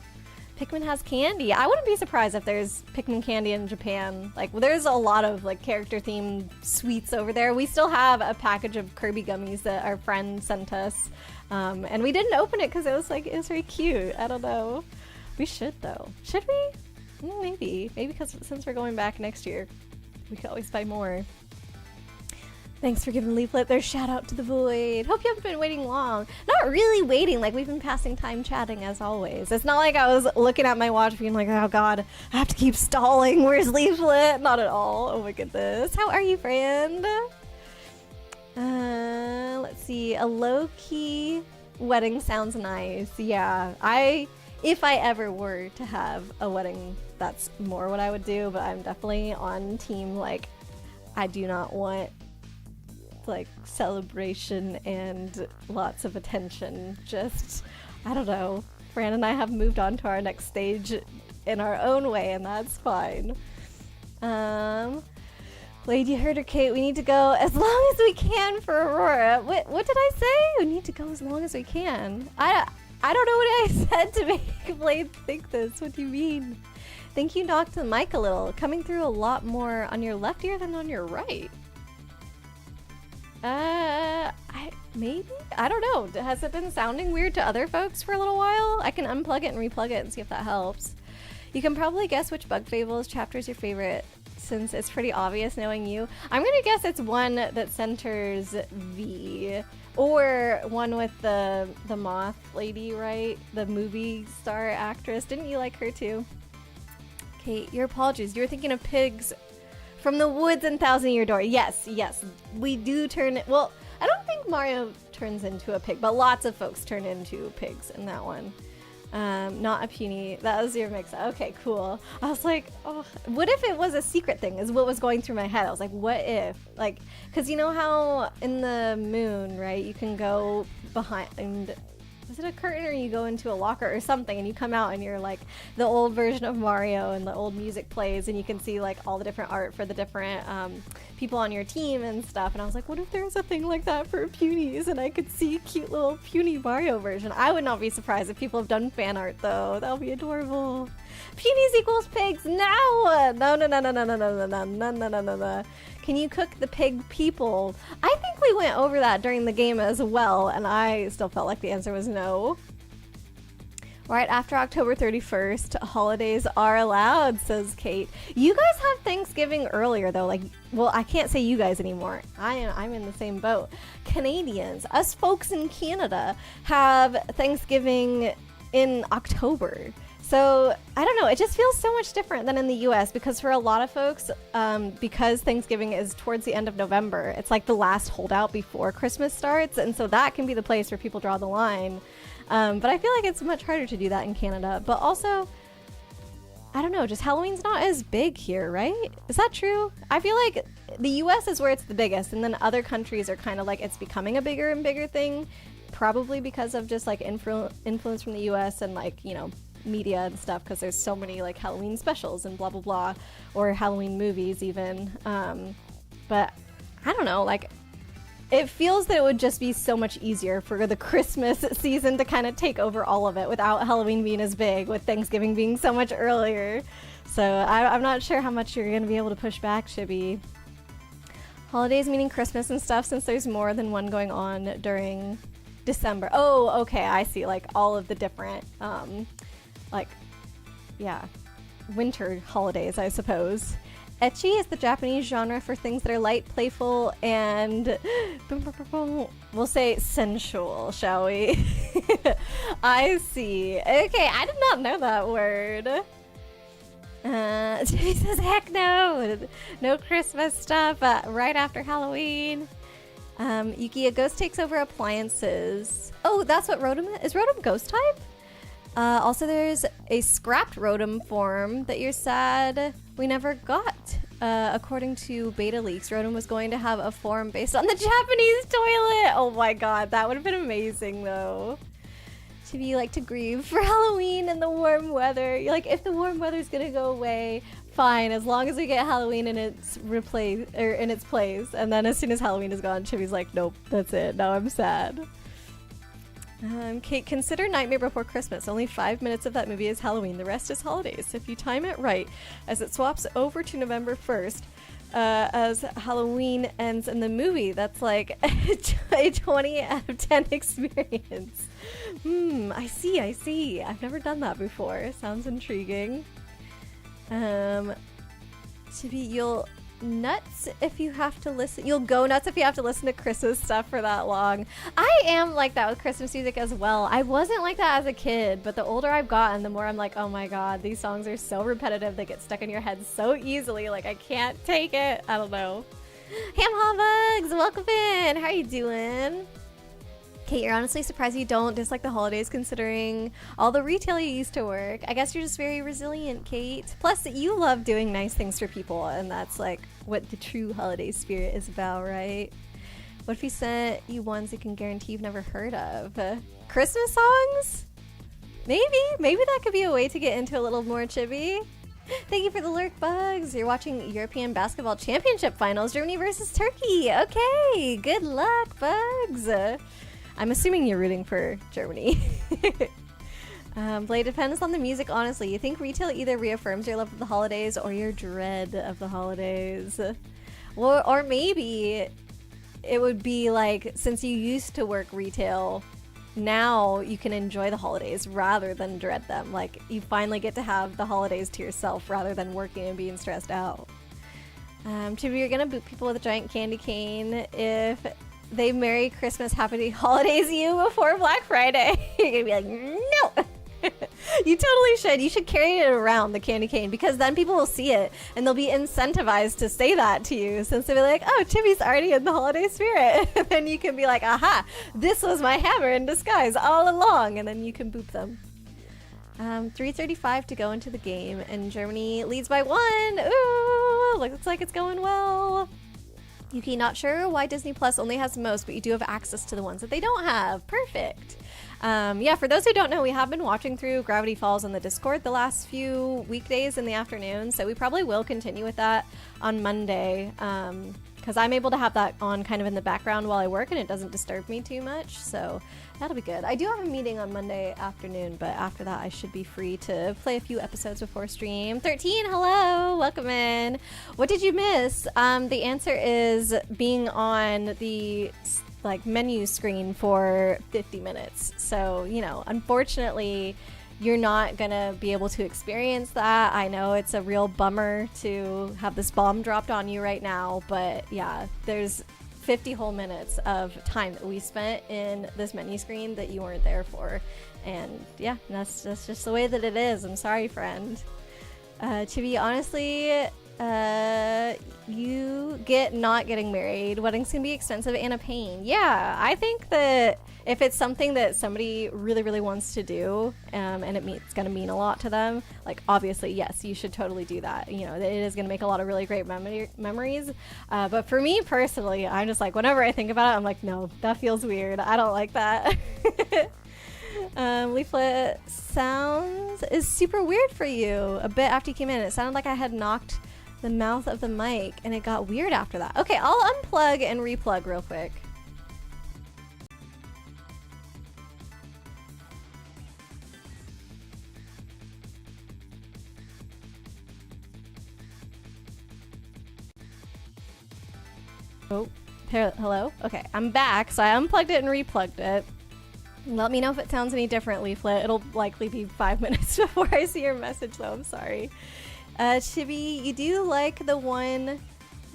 Pikmin has candy. I wouldn't be surprised if there's Pikmin candy in Japan. Like, there's a lot of like character-themed sweets over there. We still have a package of Kirby gummies that our friend sent us, and we didn't open it because it was very cute. I don't know. We should though. Should we? Maybe because since we're going back next year, we could always buy more. Thanks for giving Leaflet their shout out to the void. Hope you haven't been waiting long. Not really waiting, like we've been passing time chatting as always. It's not like I was looking at my watch being like, oh god, I have to keep stalling. Where's Leaflet? Not at all. Oh my goodness. How are you, friend? Let's see. A low-key wedding sounds nice. Yeah, if I ever were to have a wedding, that's more what I would do, but I'm definitely on team, like, I do not want like celebration and lots of attention. Just, I don't know. Fran and I have moved on to our next stage in our own way, and that's fine. Lady, you heard her, Kate. We need to go as long as we can for Aurora. What did I say? We need to go as long as we can. I don't know what I said to make Blade think this. What do you mean? Think you knocked the mic a little. Coming through a lot more on your left ear than on your right. Maybe? I don't know. Has it been sounding weird to other folks for a little while? I can unplug it and replug it and see if that helps. You can probably guess which Bug Fables chapter is your favorite, since it's pretty obvious knowing you. I'm gonna guess it's one that centers V, or one with the moth lady, right? The movie star actress. Didn't you like her too? Kate, your apologies. You were thinking of pigs from the woods and Thousand Year Door. Yes, we do turn it. Well, I don't think Mario turns into a pig, but lots of folks turn into pigs in that one. Not a puny. That was your mix. Okay, cool. I was like, oh, what if it was a secret thing? Is what was going through my head. I was like, what if? Like, because you know how in the moon, right, you can go behind, and is it a curtain or you go into a locker or something, and you come out and you're like the old version of Mario, and the old music plays, and you can see like all the different art for the different people on your team and stuff. And I was like, what if there's a thing like that for Punies, and I could see cute little puny Mario version? I would not be surprised if people have done fan art though. That would be adorable. Punies equals pigs. No. Can you cook the pig people? I think we went over that during the game as well, and I still felt like the answer was no. Right after October 31st, holidays are allowed, says Kate. You guys have Thanksgiving earlier, though. Like, well, I can't say you guys anymore. I'm in the same boat. Canadians, us folks in Canada, have Thanksgiving in October. So, I don't know, it just feels so much different than in the US, because for a lot of folks, because Thanksgiving is towards the end of November, it's like the last holdout before Christmas starts, and so that can be the place where people draw the line. But I feel like it's much harder to do that in Canada. But also, I don't know, just Halloween's not as big here, right? Is that true? I feel like the US is where it's the biggest, and then other countries are kind of like it's becoming a bigger and bigger thing, probably because of just like influence from the US and like, you know, media and stuff, because there's so many like Halloween specials and blah blah blah, or Halloween movies even. But I don't know, like, it feels that it would just be so much easier for the Christmas season to kind of take over all of it without Halloween being as big, with Thanksgiving being so much earlier. So I'm not sure how much you're going to be able to push back, Chibi. Holidays meaning Christmas and stuff, since there's more than one going on during December. Oh, okay, I see. Like all of the different, winter holidays, I suppose. Ecchi is the Japanese genre for things that are light, playful, and we'll say sensual, shall we? I see. Okay, I did not know that word. He says, heck no! No Christmas stuff right after Halloween. Yuki, a ghost takes over appliances. Oh, that's what Rotom is? Is Rotom ghost type? Also, there's a scrapped Rotom form that you're sad we never got. According to beta leaks, Rotom was going to have a form based on the Japanese toilet. Oh my god, that would have been amazing though. Should you like to grieve for Halloween and the warm weather? You're like, if the warm weather's gonna go away, fine, as long as we get Halloween in its in its place. And then as soon as Halloween is gone, Chibi's like, nope, that's it. Now I'm sad. Kate, consider Nightmare Before Christmas. Only 5 minutes of that movie is Halloween. The rest is holidays. So if you time it right, as it swaps over to November 1st, as Halloween ends in the movie, that's like a 20 out of 10 experience. I see. I've never done that before. Sounds intriguing. Chibi, you'll nuts if you have to listen. You'll go nuts if you have to listen to Christmas stuff for that long. I am like that with Christmas music as well. I wasn't like that as a kid, but the older I've gotten, the more I'm like, oh my god, these songs are so repetitive. They get stuck in your head so easily. Like, I can't take it. I don't know. Ham Bugs, welcome in. How are you doing? Kate, you're honestly surprised you don't dislike the holidays considering all the retail you used to work. I guess you're just very resilient, Kate. Plus, you love doing nice things for people, and that's like what the true holiday spirit is about, right? What if he sent you ones you can guarantee you've never heard of? Christmas songs? Maybe that could be a way to get into a little more, Chibi. Thank you for the lurk, Bugs. You're watching European Basketball Championship Finals, Germany versus Turkey. Okay, good luck, Bugs. I'm assuming you're rooting for Germany. Blade, depends on the music, honestly. You think retail either reaffirms your love of the holidays or your dread of the holidays. Or maybe it would be like, since you used to work retail, now you can enjoy the holidays rather than dread them. Like, you finally get to have the holidays to yourself rather than working and being stressed out. Chibi, you're gonna boot people with a giant candy cane if they Merry Christmas Happy Holidays you before Black Friday. You're gonna be like, no. You totally should. You should carry it around, the candy cane, because then people will see it and they'll be incentivized to say that to you, since they'll be like, oh, Chibi's already in the holiday spirit. And then you can be like, aha, this was my hammer in disguise all along. And then you can boop them. 3:35 to go into the game, and Germany leads by 1. Ooh, looks like it's going well. Yuki, not sure why Disney Plus only has most, but you do have access to the ones that they don't have. Perfect. Yeah, for those who don't know, we have been watching through Gravity Falls on the Discord the last few weekdays in the afternoon, so we probably will continue with that on Monday, because I'm able to have that on kind of in the background while I work, and it doesn't disturb me too much, so that'll be good. I do have a meeting on Monday afternoon, but after that I should be free to play a few episodes before stream. 13, hello, welcome in. What did you miss? The answer is being on the menu screen for 50 minutes. So, you know, unfortunately, you're not gonna be able to experience that. I know it's a real bummer to have this bomb dropped on you right now, but yeah, there's 50 whole minutes of time that we spent in this menu screen that you weren't there for. And yeah, that's just the way that it is. I'm sorry, friend. To be honestly, you get not getting married. Weddings can be expensive and a pain. Yeah, I think that if it's something that somebody really, really wants to do, and it's going to mean a lot to them, like, obviously, yes, you should totally do that. You know, it is going to make a lot of really great memories. But for me personally, I'm just like, whenever I think about it, I'm like, no, that feels weird. I don't like that. Leaflet sounds is super weird for you. A bit after you came in, it sounded like I had knocked the mouth of the mic, and it got weird after that. Okay, I'll unplug and replug real quick. Oh, hello? Okay, I'm back. So I unplugged it and replugged it. Let me know if it sounds any different, Leaflet. It'll likely be 5 minutes before I see your message, though. I'm sorry. Chibi, you do like the one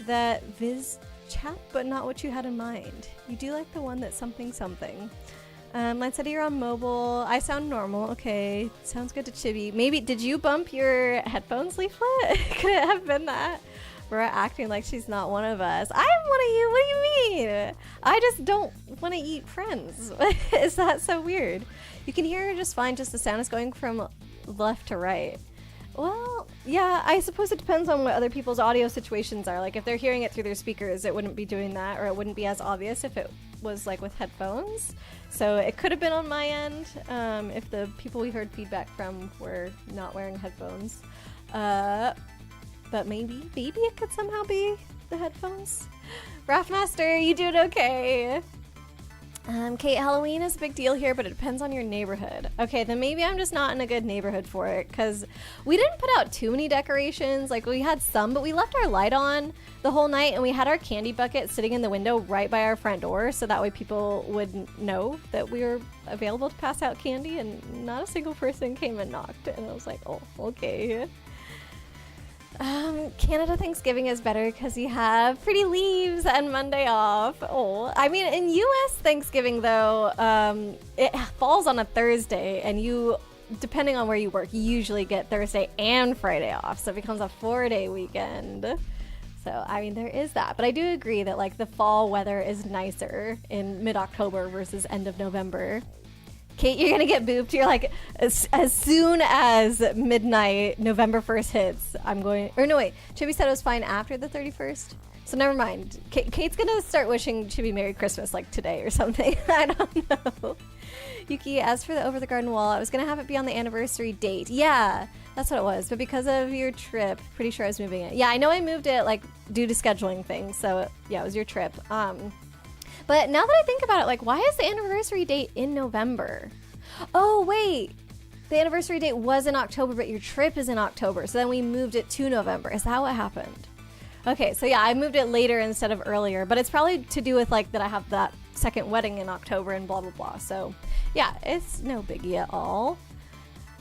that Viz chat, but not what you had in mind. You do like the one that's something something. Mine said you're on mobile. I sound normal. Okay, sounds good to Chibi. Maybe, did you bump your headphones, Leaflet? Could it have been that? We're acting like she's not one of us. I'm one of you. What do you mean? I just don't want to eat friends. Is that so weird? You can hear her just fine. Just the sound is going from left to right. Well, yeah, I suppose it depends on what other people's audio situations are. Like if they're hearing it through their speakers, it wouldn't be doing that, or it wouldn't be as obvious if it was like with headphones. So it could have been on my end if the people we heard feedback from were not wearing headphones. But maybe it could somehow be the headphones. Raftmaster, you doing okay? Kate, Halloween is a big deal here, but it depends on your neighborhood. Okay, then maybe I'm just not in a good neighborhood for it, because we didn't put out too many decorations. Like, we had some, but we left our light on the whole night, and we had our candy bucket sitting in the window right by our front door, so that way people would know that we were available to pass out candy, and not a single person came and knocked. And I was like, oh, okay. Canada Thanksgiving is better because you have pretty leaves and Monday off. Oh, I mean, in US Thanksgiving though, it falls on a Thursday, and you, depending on where you work, you usually get Thursday and Friday off, so it becomes a 4-day weekend. So, I mean, there is that. But I do agree that like the fall weather is nicer in mid-October versus end of November. Kate, you're gonna get booped. You're like, as soon as midnight, November 1st hits, I'm going, or no wait, Chibi said it was fine after the 31st. So never mind. Kate's gonna start wishing Chibi Merry Christmas like today or something. I don't know. Yuki, as for the over the garden wall, I was gonna have it be on the anniversary date. Yeah, that's what it was. But because of your trip, pretty sure I was moving it. Yeah, I know I moved it like due to scheduling things. So yeah, it was your trip. But now that I think about it, like, why is the anniversary date in November? Oh, wait. The anniversary date was in October, but your trip is in October. So then we moved it to November. Is that what happened? Okay, so yeah, I moved it later instead of earlier. But it's probably to do with, like, that I have that second wedding in October and blah, blah, blah. So, yeah, it's no biggie at all.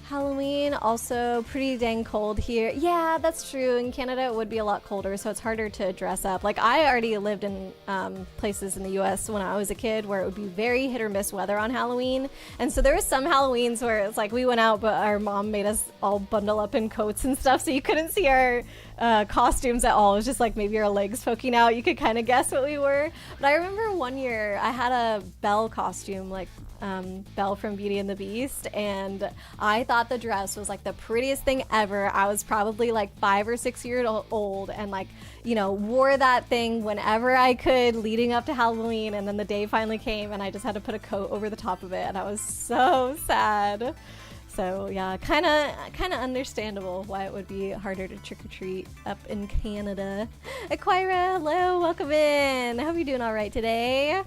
Halloween, also pretty dang cold here. Yeah, that's true. In Canada, it would be a lot colder, so it's harder to dress up. Like, I already lived in places in the U.S. when I was a kid where it would be very hit or miss weather on Halloween. And so there was some Halloweens where it's like we went out, but our mom made us all bundle up in coats and stuff, so you couldn't see our costumes at all. It was just like maybe our legs poking out. You could kind of guess what we were. But I remember one year I had a Belle costume, like Belle from Beauty and the Beast, and I thought the dress was like the prettiest thing ever. I was probably like 5 or 6 years old, and like, you know, wore that thing whenever I could leading up to Halloween, and then the day finally came and I just had to put a coat over the top of it, and I was so sad. So yeah, kind of understandable why it would be harder to trick-or-treat up in Canada. Aquira, hello, welcome in. I hope you're doing all right today.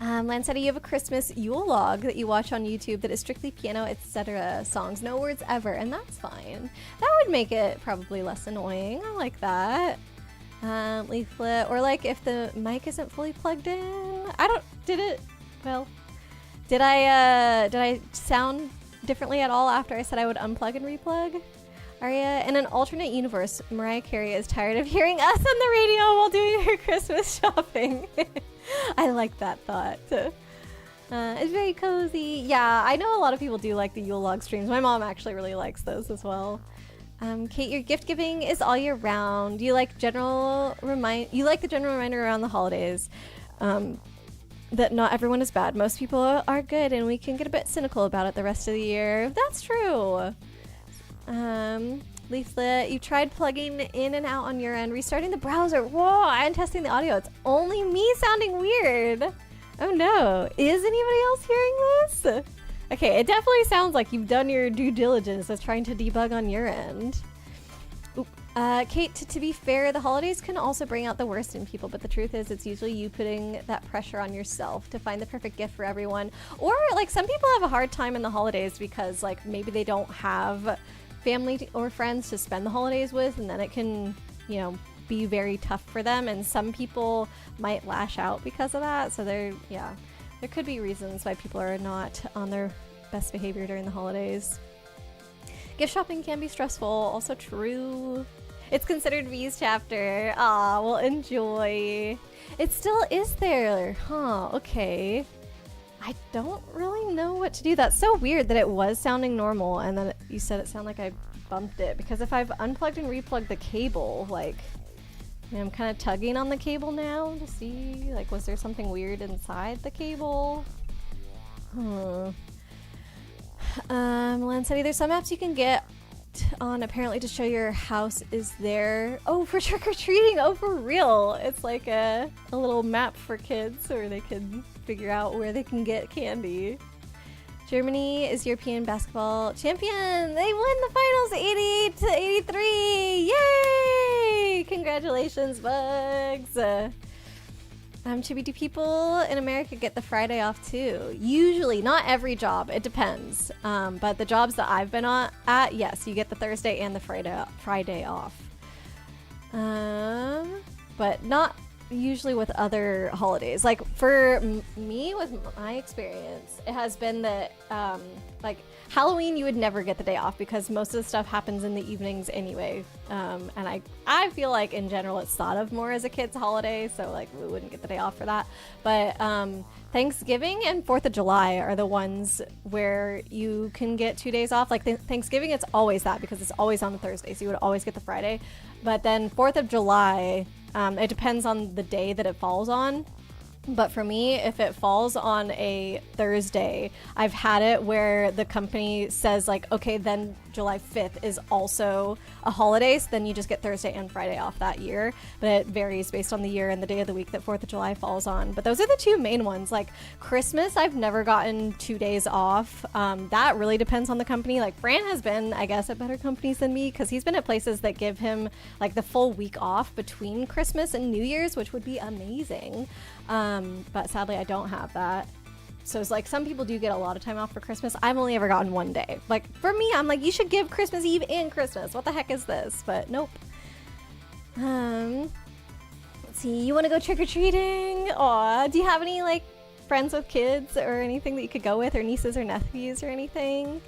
Lancetta, you have a Christmas Yule log that you watch on YouTube that is strictly piano, etc. songs, no words ever, and that's fine. That would make it probably less annoying. I like that. Leaflet, or like if the mic isn't fully plugged in. Did I sound differently at all after I said I would unplug and replug? Arya, in an alternate universe, Mariah Carey is tired of hearing us on the radio while doing her Christmas shopping. I like that thought. It's very cozy. Yeah, I know a lot of people do like the Yule log streams. My mom actually really likes those as well. Kate, your gift giving is all year round. You like the general reminder around the holidays that not everyone is bad. Most people are good, and we can get a bit cynical about it the rest of the year. That's true. Leaflet, you tried plugging in and out on your end, restarting the browser. Whoa, and testing the audio. It's only me sounding weird. Oh no. Is anybody else hearing this? Okay, it definitely sounds like you've done your due diligence as trying to debug on your end. Kate, to be fair, the holidays can also bring out the worst in people, but the truth is it's usually you putting that pressure on yourself to find the perfect gift for everyone. Or, like, some people have a hard time in the holidays because, like, maybe they don't have family or friends to spend the holidays with, and then it can, you know, be very tough for them, and some people might lash out because of that. So there could be reasons why people are not on their best behavior during the holidays. Gift shopping can be stressful, also true. It's considered V's chapter. Aw, well, enjoy. It still is there. Huh, okay. I don't really know what to do. That's so weird that it was sounding normal and then you said it sounded like I bumped it, because if I've unplugged and replugged the cable, like, I'm kind of tugging on the cable now to see, like, was there something weird inside the cable? Len said there's some apps you can get on apparently to show your house is there. Oh, for trick-or-treating. Oh, for real. It's like a little map for kids where they can figure out where they can get candy. Germany is European basketball champion. They won the finals 88-83. Yay! Congratulations, Bugs. Chibi, do people in America get the Friday off too? Usually, not every job. It depends. But the jobs that I've been at, yes, you get the Thursday and the Friday off. But not usually with other holidays. Like for me, with my experience, it has been that like Halloween, you would never get the day off because most of the stuff happens in the evenings anyway. And I feel like in general it's thought of more as a kid's holiday, so like we wouldn't get the day off for that. But Thanksgiving and 4th of July are the ones where you can get 2 days off. Like Thanksgiving, it's always that because it's always on a Thursday, so you would always get the Friday. But then 4th of July, it depends on the day that it falls on. But for me, if it falls on a Thursday, I've had it where the company says like, okay, then July 5th is also a holiday, so then you just get Thursday and Friday off that year. But it varies based on the year and the day of the week that 4th of July falls on. But those are the two main ones. Like Christmas, I've never gotten 2 days off. That really depends on the company. Like Fran has been, I guess, at better companies than me because he's been at places that give him like the full week off between Christmas and New Year's, which would be amazing. But sadly I don't have that. So it's like some people do get a lot of time off for Christmas. I've only ever gotten 1 day. Like for me, I'm like, you should give Christmas Eve and Christmas. What the heck is this? But nope. Let's see. You want to go trick-or-treating? Aw, do you have any like friends with kids or anything that you could go with, or nieces or nephews or anything?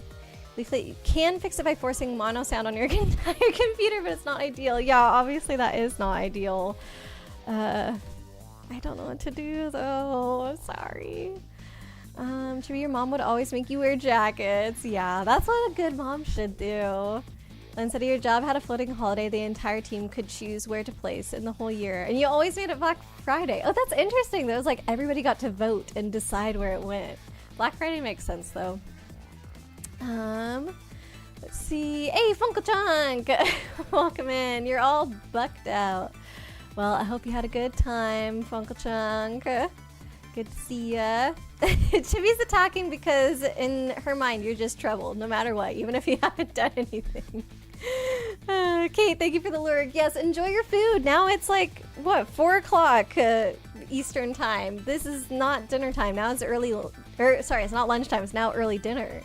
Leaflet, you can fix it by forcing mono sound on your entire computer, but it's not ideal. Yeah, obviously that is not ideal. I don't know what to do though. I'm sorry. Chibi, your mom would always make you wear jackets. Yeah, that's what a good mom should do. Len said your job had a floating holiday the entire team could choose where to place in the whole year. And you always made it Black Friday. Oh, that's interesting. That was like everybody got to vote and decide where it went. Black Friday makes sense though. Let's see. Hey, Funkle Chunk! Welcome in. You're all bucked out. Well, I hope you had a good time, Funkle Chunk. Good to see ya. Chibi's attacking because in her mind you're just trouble, no matter what, even if you haven't done anything. Kate, thank you for the lurk. Yes, enjoy your food. Now it's like, what, 4 o'clock Eastern time. This is not dinner time. Now it's it's not lunchtime. It's now early dinner.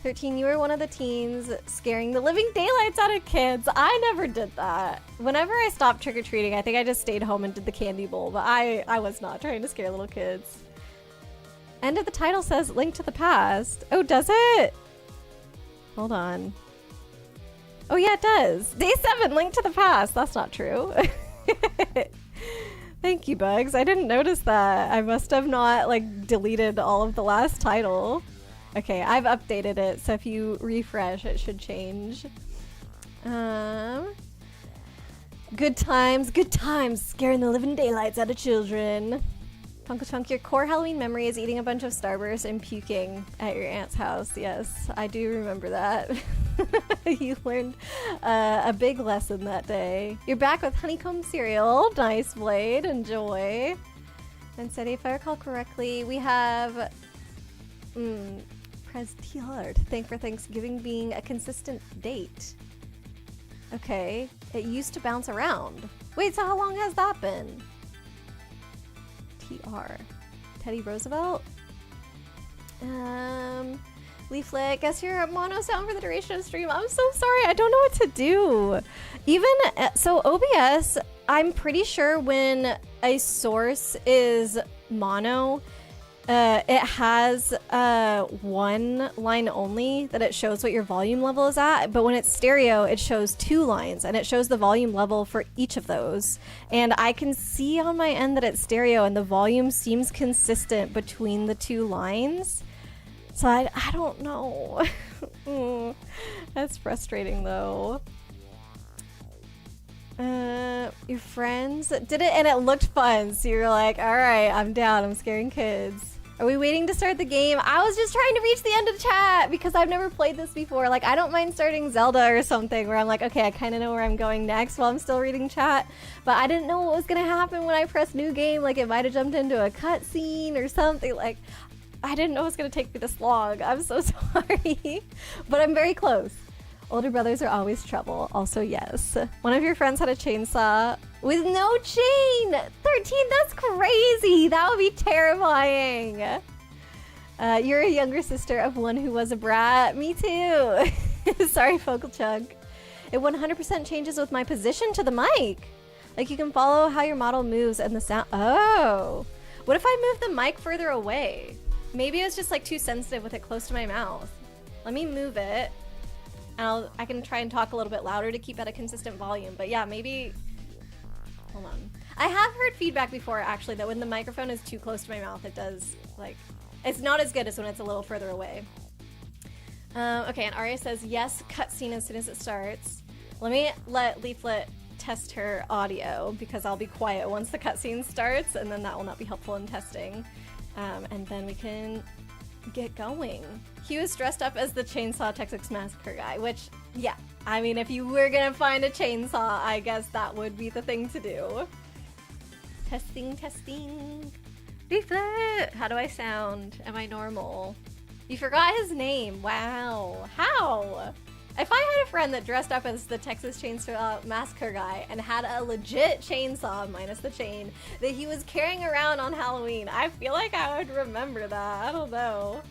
13, you were one of the teens scaring the living daylights out of kids. I never did that. Whenever I stopped trick-or-treating, I think I just stayed home and did the candy bowl, but I was not trying to scare little kids. End of the title says Link to the Past. Oh, does it? Hold on. Oh yeah, it does. Day 7, Link to the Past. That's not true. Thank you, Bugs. I didn't notice that. I must have not like deleted all of the last title. Okay, I've updated it, so if you refresh, it should change. Good times, scaring the living daylights out of children. Funkle Chunk, your core Halloween memory is eating a bunch of Starburst and puking at your aunt's house. Yes, I do remember that. You learned a big lesson that day. You're back with honeycomb cereal. Nice, Blade. Enjoy. And said, if I recall correctly, we have... Prez T-Hard. Thank for Thanksgiving being a consistent date. Okay. It used to bounce around. Wait, so how long has that been? TR. Teddy Roosevelt? Leaflet, guess you're mono sound for the duration of stream. I'm so sorry. I don't know what to do. Even, so OBS, I'm pretty sure when a source is mono, it has one line only that it shows what your volume level is at, but when it's stereo, it shows 2 lines, and it shows the volume level for each of those. And I can see on my end that it's stereo, and the volume seems consistent between the 2 lines. So I don't know. That's frustrating, though. Your friends did it, and it looked fun, so you're like, all right, I'm down. I'm scaring kids. Are we waiting to start the game? I was just trying to reach the end of the chat because I've never played this before. Like, I don't mind starting Zelda or something where I'm like, okay, I kind of know where I'm going next while I'm still reading chat. But I didn't know what was going to happen when I pressed new game. Like, it might have jumped into a cutscene or something. Like, I didn't know it was going to take me this long. I'm so sorry. But I'm very close. Older brothers are always trouble. Also, yes. One of your friends had a chainsaw with no chain. 13, that's crazy. That would be terrifying. You're a younger sister of one who was a brat. Me too. Sorry, Focal Chunk. It 100% changes with my position to the mic. Like, you can follow how your model moves and the sound. Oh. What if I move the mic further away? Maybe it's just like too sensitive with it close to my mouth. Let me move it. I can try and talk a little bit louder to keep at a consistent volume. But yeah, maybe... Hold on. I have heard feedback before, actually, that when the microphone is too close to my mouth, it does, like... It's not as good as when it's a little further away. Okay, and Arya says, yes, cutscene as soon as it starts. Let me let Leaflet test her audio, because I'll be quiet once the cutscene starts, and then that will not be helpful in testing. And then we can get going. He was dressed up as the Chainsaw Texas Massacre guy, which, yeah, I mean, if you were gonna find a chainsaw, I guess that would be the thing to do. Testing, testing. Leaflet! How do I sound? Am I normal? You forgot his name. Wow. How? If I had a friend that dressed up as the Texas Chainsaw Massacre guy and had a legit chainsaw, minus the chain, that he was carrying around on Halloween, I feel like I would remember that. I don't know.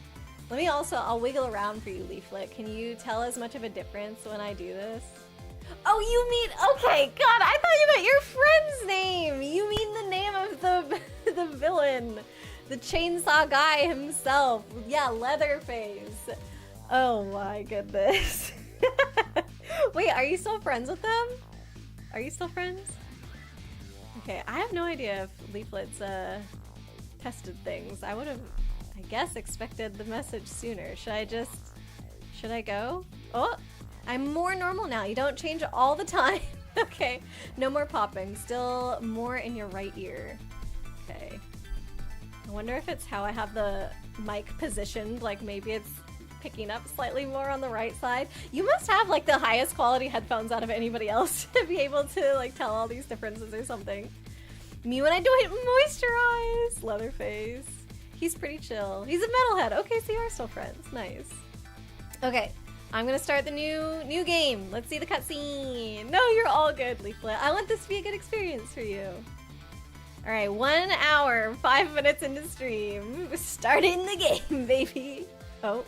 Let me also, I'll wiggle around for you, Leaflet. Can you tell as much of a difference when I do this? Oh, you mean, okay, God, I thought you meant your friend's name. You mean the name of the villain, the chainsaw guy himself. Yeah, Leatherface. Oh my goodness. Wait, are you still friends with them? Are you still friends? Okay, I have no idea if Leaflet's tested things. I would have, I guess, expected the message sooner. Should I go? Oh, I'm more normal now. You don't change all the time. Okay, no more popping. Still more in your right ear. Okay. I wonder if it's how I have the mic positioned. Like, maybe it's picking up slightly more on the right side. You must have like the highest quality headphones out of anybody else to be able to like tell all these differences or something. Me when I don't moisturize. Leatherface. He's pretty chill. He's a metalhead. Okay, so you are still friends. Nice. Okay, I'm gonna start the new game. Let's see the cutscene. No, you're all good, Leaflet. I want this to be a good experience for you. All right, 1 hour, 5 minutes into stream. Starting the game, baby. Oh.